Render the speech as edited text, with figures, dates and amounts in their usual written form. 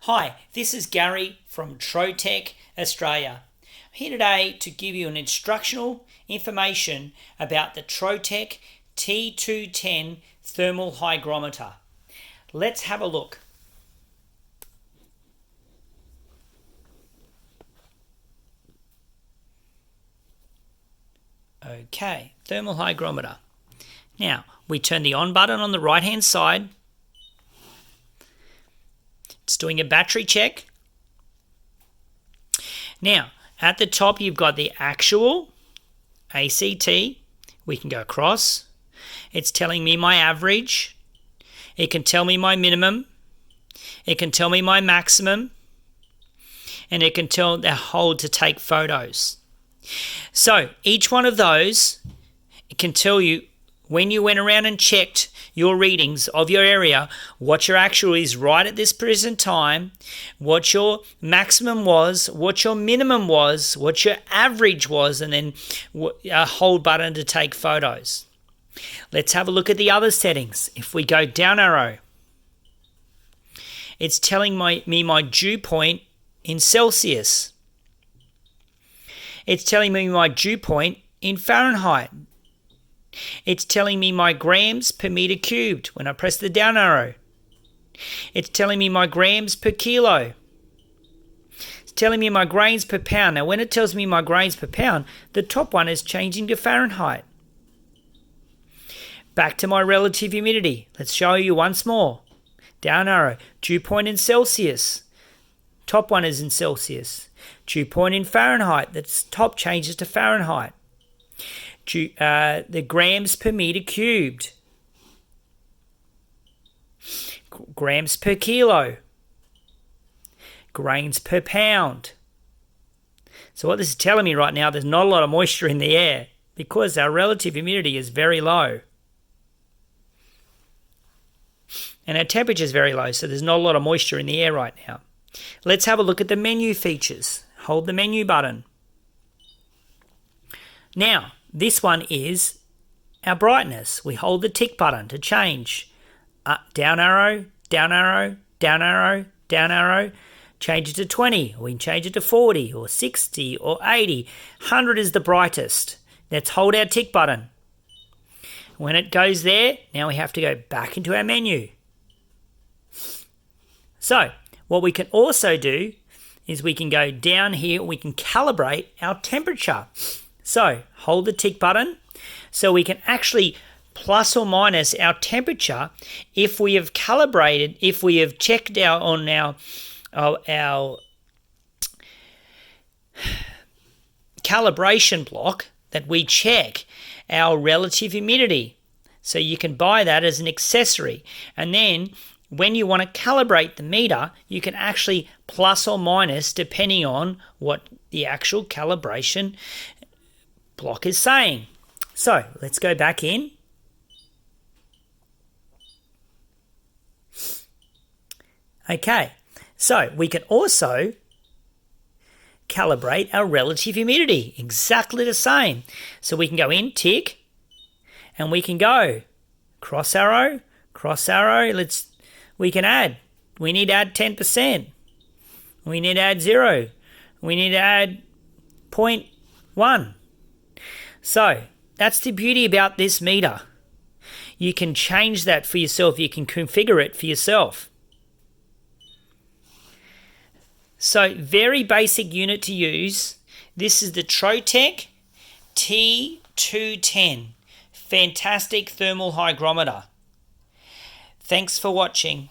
Hi, this is Gary from Trotec, Australia. I'm here today to give you an instructional information about the Trotec T210 thermal hygrometer. Let's have a look. Okay, thermal hygrometer. Now, we turn the on button on the right hand side. It's doing a battery check. Now, at the top you've got the actual ACT. We can go across. It's telling me my average. It can tell me my minimum. It can tell me my maximum. And it can tell the hold to take photos. So each one of those, it can tell you when you went around and checked your readings of your area, what your actual is right at this present time, what your maximum was, what your minimum was, what your average was, and then a hold button to take photos. Let's have a look at the other settings. If we go down arrow, it's telling me my dew point in Celsius. It's telling me my dew point in Fahrenheit. It's telling me my grams per meter cubed when I press the down arrow. It's telling me my grams per kilo. It's telling me my grains per pound. Now, when it tells me my grains per pound, the top one is changing to Fahrenheit. Back to my relative humidity. Let's show you once more. Down arrow, dew point in Celsius. Top one is in Celsius. Dew point in Fahrenheit. The top changes to Fahrenheit. The grams per meter cubed, grams per kilo, grains per pound. So what this is telling me right now, there's not a lot of moisture in the air because our relative humidity is very low. And our temperature is very low, so there's not a lot of moisture in the air right now. Let's have a look at the menu features. Hold the menu button. Now, this one is our brightness. We hold the tick button to change. Down arrow, down arrow, down arrow, down arrow. Change it to 20. We can change it to 40 or 60 or 80. 100 is the brightest. Let's hold our tick button. When it goes there, now we have to go back into our menu. So, what we can also do is we can go down here, we can calibrate our temperature. So, hold the tick button so we can actually plus or minus our temperature if we have calibrated, if we have checked out on our calibration block that we check our relative humidity. So you can buy that as an accessory. And then when you want to calibrate the meter, you can actually plus or minus depending on what the actual calibration block is saying. So let's go back in. Okay, so we can also calibrate our relative humidity, exactly the same. So we can go in, tick, and we can go cross arrow, we can add. We need to add 10%. We need to add 0. We need to add 0.1. So that's the beauty about this meter. You can change that for yourself. You can configure it for yourself. So very basic unit to use. This is the Trotec T210. Fantastic thermal hygrometer. Thanks for watching.